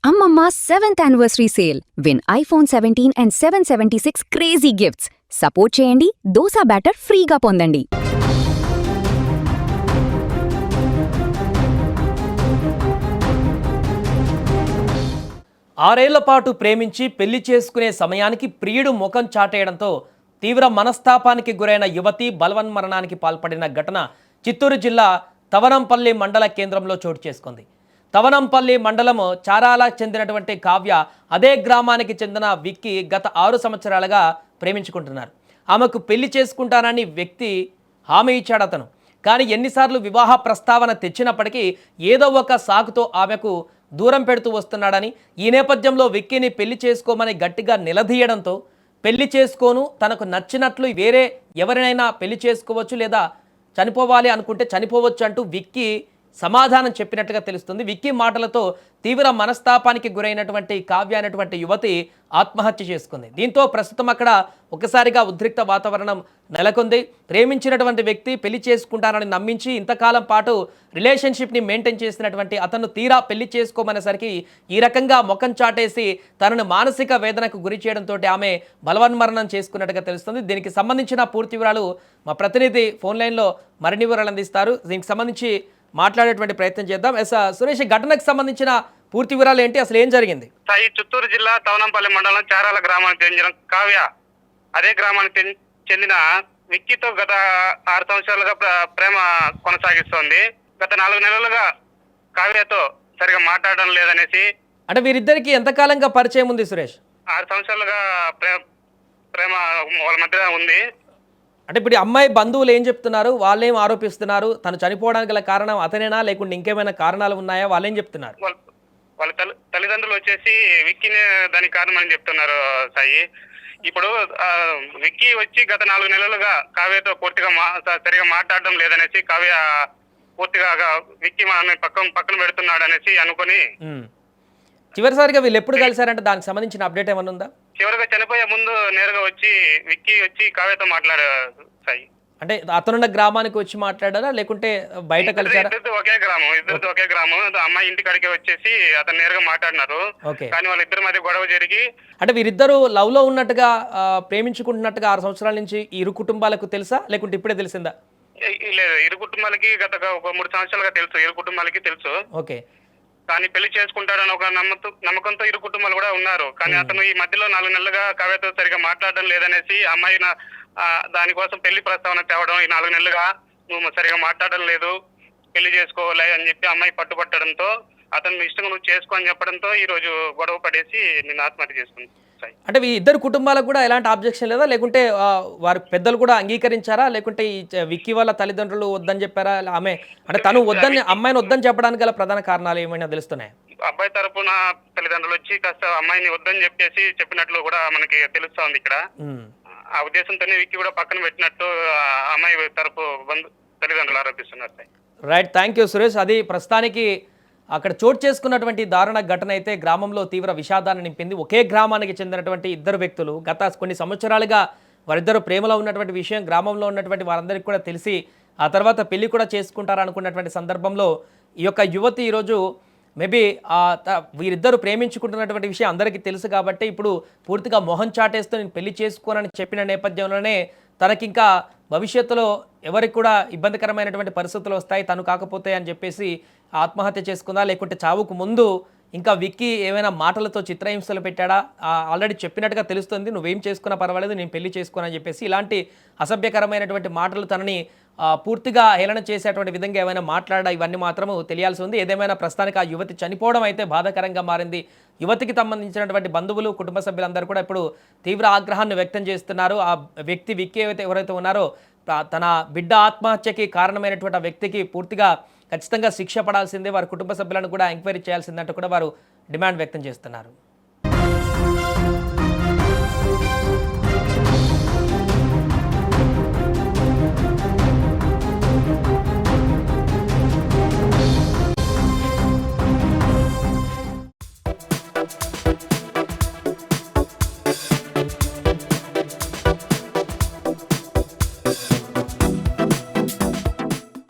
Ammamma 7th anniversary sale. Win iPhone 17 and 776 crazy gifts. Support చేయండి dosa batter ఫ్రీగా పొందండి. ఆరేళ్ల పాటు ప్రేమించి పెళ్లి చేసుకునే సమయానికి ప్రియుడు ముఖం చాటేయడంతో తీవ్ర మనస్తాపానికి గురైన యువతి బలవన్మరణానికి పాల్పడిన ఘటన చిత్తూరు జిల్లా తవనంపల్లి మండల కేంద్రంలో చోటు చేసుకుంది. తవనంపల్లి మండలము చారాలకు చెందినటువంటి కావ్య అదే గ్రామానికి చెందిన విక్కీ గత 6 సంవత్సరాలుగా ప్రేమించుకుంటున్నారు. ఆమెకు పెళ్లి చేసుకుంటానని వ్యక్తి హామీ ఇచ్చాడు అతను. కానీ ఎన్నిసార్లు వివాహ ప్రస్తావన తెచ్చినప్పటికీ ఏదో ఒక సాకుతో ఆమెకు దూరం పెడుతూ వస్తున్నాడని, ఈ నేపథ్యంలో విక్కీని పెళ్లి చేసుకోమని గట్టిగా నిలదీయడంతో పెళ్లి చేసుకోను, తనకు నచ్చినట్లు వేరే ఎవరినైనా పెళ్లి చేసుకోవచ్చు లేదా చనిపోవాలి అనుకుంటే చనిపోవచ్చు అంటూ విక్కీ సమాధానం చెప్పినట్టుగా తెలుస్తుంది. విక్కీ మాటలతో తీవ్ర మనస్తాపానికి గురైనటువంటి కావ్య అనేటువంటి యువతి ఆత్మహత్య చేసుకుంది. దీంతో ప్రస్తుతం అక్కడ ఒకసారిగా ఉద్రిక్త వాతావరణం నెలకొంది. ప్రేమించినటువంటి వ్యక్తి పెళ్లి చేసుకుంటానని నమ్మించి ఇంతకాలం పాటు రిలేషన్షిప్ని మెయింటైన్ చేసినటువంటి అతను తీరా పెళ్లి చేసుకోమనేసరికి ఈ రకంగా ముఖం చాటేసి తనను మానసిక వేదనకు గురి చేయడంతో ఆమె బలవన్మరణం చేసుకున్నట్టుగా తెలుస్తుంది. దీనికి సంబంధించిన పూర్తి వివరాలు మా ప్రతినిధి ఫోన్ లైన్లో మరిన్ని వివరాలు అందిస్తారు. దీనికి సంబంధించి మాట్లాడేటువంటి ప్రయత్నం చేద్దాం. సురేష్, ఘటనకు సంబంధించిన పూర్తి వివరాలు ఏంటి, అసలు ఏం జరిగింది? ఈ చిత్తూరు జిల్లా తవనంపల్లి మండలం చారాల గ్రామానికి చెందిన కావ్య అదే గ్రామానికి చెందిన విక్కీతో గత 6 సంవత్సరాలుగా ప్రేమ కొనసాగిస్తోంది. గత 4 నెలలుగా కావ్యతో సరిగా మాట్లాడడం లేదనేసి. అంటే వీరిద్దరికి ఎంతకాలంగా పరిచయం ఉంది సురేష్? 6 సంవత్సరాలుగా ప్రేమ వాళ్ళ మధ్య ఉంది. అంటే ఇప్పుడు అమ్మాయి బంధువులు ఏం చెప్తున్నారు, వాళ్ళేం ఆరోపిస్తున్నారు? తను చనిపోవడానికి గల కారణం అతనేనా లేకుంటే ఇంకేమైనా కారణాలు ఉన్నాయా? వాళ్ళేం చెప్తున్నారు? వాళ్ళ తల్లిదండ్రులు వచ్చేసి విక్కీనే దానికి కారణం అని చెప్తున్నారు సాయి. ఇప్పుడు విక్కీ వచ్చి గత 4 నెలలుగా కావ్యతో పూర్తిగా సరిగా మాట్లాడడం లేదనేసి, కావ్య పూర్తిగా విక్కీ పక్కన పెడుతున్నాడు అనేసి అనుకుని చివరిసారిగా వీళ్ళు ఎప్పుడు కలిసారంటే దానికి సంబంధించిన అప్డేట్ ఏమైనా ఉందా? చివరిగా చనిపోయే ముందు నేరుగా వచ్చి విక్కీ వచ్చి కావ్యతో మాట్లాడారు సాయి. అంటే అతనున్న గ్రామానికి వచ్చి మాట్లాడారా లేకుంటే బయట కలిసారా? ఇద్దరు ఒకే గ్రామం. అమ్మాయి ఇంటికి అడిగి వచ్చేసి అతను నేరుగా మాట్లాడినారు. కానీ వాళ్ళిద్దరి మధ్య గొడవ జరిగి, అంటే వీరిద్దరు లవ్ లో ఉన్నట్టుగా ప్రేమించుకుంటున్నట్టుగా 6 సంవత్సరాల నుంచి ఇరు కుటుంబాలకు తెలుసా లేకుంటే ఇప్పుడే తెలిసిందా? లేదు, ఇరు కుటుంబాలకి గత 3 సంవత్సరాలుగా తెలుసు. ఇరు కుటుంబాలకి తెలుసు. ఓకే. కానీ పెళ్లి చేసుకుంటాడని ఒక నమ్మకంతో ఇరు కుటుంబాలు కూడా ఉన్నారు. కానీ అతను ఈ మధ్యలో 4 నెలలుగా కావ్యతో సరిగా మాట్లాడడం లేదనేసి అమ్మాయి దానికోసం పెళ్లి ప్రస్తావన తేవడం, ఈ 4 నెలలుగా నువ్వు సరిగా మాట్లాడడం లేదు, పెళ్లి చేసుకోవాలి అని చెప్పి అమ్మాయి పట్టుబట్టడంతో అతను ఇష్టంగా నువ్వు చేసుకో అని చెప్పడంతో ఈ రోజు గొడవ పడేసి నేను ఆత్మహత్య చేసుకుంది. అంటే ఈ ఇద్దరు కుటుంబాలకు కూడా ఎలాంటి ఆబ్జెక్షన్ లేదా లేకుంటే వారి పెద్దలు కూడా అంగీకరించారా లేకుంటే ఈ విక్కీ వాళ్ళ తల్లిదండ్రులు వద్దని చెప్పారా? ఆమె అంటే తను వద్దని అమ్మాయిని వద్దని చెప్పడానికి గల ప్రధాన కారణాలు ఏమైనా తెలుస్తున్నాయి? అబ్బాయి తరపున తల్లిదండ్రులు వచ్చి కాస్త అమ్మాయిని వద్దని చెప్పినట్లు కూడా మనకి తెలుస్తా ఉంది ఇక్కడ. ఆ ఉద్దేశంతోనే విక్కీ కూడా పక్కన పెట్టినట్టు అమ్మాయి తరపు తల్లిదండ్రులు ఆరోపిస్తున్నారు. Right, thank you Suresh. అది ప్రస్తుతానికి అక్కడ చోటు చేసుకున్నటువంటి దారుణ ఘటన అయితే గ్రామంలో తీవ్ర విషాదాన్ని నింపింది. ఒకే గ్రామానికి చెందినటువంటి ఇద్దరు వ్యక్తులు గత కొన్ని సంవత్సరాలుగా వారిద్దరు ప్రేమలో ఉన్నటువంటి విషయం గ్రామంలో ఉన్నటువంటి వారందరికీ కూడా తెలిసి ఆ తర్వాత పెళ్లి కూడా చేసుకుంటారనుకున్నటువంటి సందర్భంలో ఈ యొక్క యువతి ఈరోజు మేబీ వీరిద్దరు ప్రేమించుకుంటున్నటువంటి విషయం అందరికీ తెలుసు కాబట్టి ఇప్పుడు పూర్తిగా మొహం చాటేస్తూ నేను పెళ్లి చేసుకోనని చెప్పిన నేపథ్యంలోనే తనకింకా భవిష్యత్తులో ఎవరికి కూడా ఇబ్బందికరమైనటువంటి పరిస్థితులు వస్తాయి తను కాకపోతే అని చెప్పేసి ఆత్మహత్య చేసుకుందా లేకుంటే చావుకు ముందు ఇంకా విక్కీ ఏమైనా మాటలతో చిత్రహింసలు పెట్టాడా? ఆల్రెడీ చెప్పినట్టుగా తెలుస్తుంది, నువ్వేం చేసుకున్నా పర్వాలేదు నేను పెళ్లి చేసుకోనని చెప్పేసి ఇలాంటి అసభ్యకరమైనటువంటి మాటలు తనని పూర్తిగా హేళన చేసేటువంటి విధంగా ఏమైనా మాట్లాడా, ఇవన్నీ మాత్రము తెలియాల్సి ఉంది. ఏదేమైనా ప్రస్తుతానికి ఆ యువతి చనిపోవడం అయితే బాధాకరంగా మారింది. యువతికి సంబంధించినటువంటి బంధువులు కుటుంబ సభ్యులందరూ కూడా ఇప్పుడు తీవ్ర ఆగ్రహాన్ని వ్యక్తం చేస్తున్నారు. ఆ వ్యక్తి విక్కీ ఎవరైతే ఉన్నారో తన బిడ్డ ఆత్మహత్యకి కారణమైనటువంటి ఆ వ్యక్తికి పూర్తిగా ఖచ్చితంగా శిక్ష పడాల్సిందే, వారి కుటుంబ సభ్యులను కూడా ఎంక్వైరీ చేయాల్సిందంటూ కూడా వారు డిమాండ్ వ్యక్తం చేస్తున్నారు.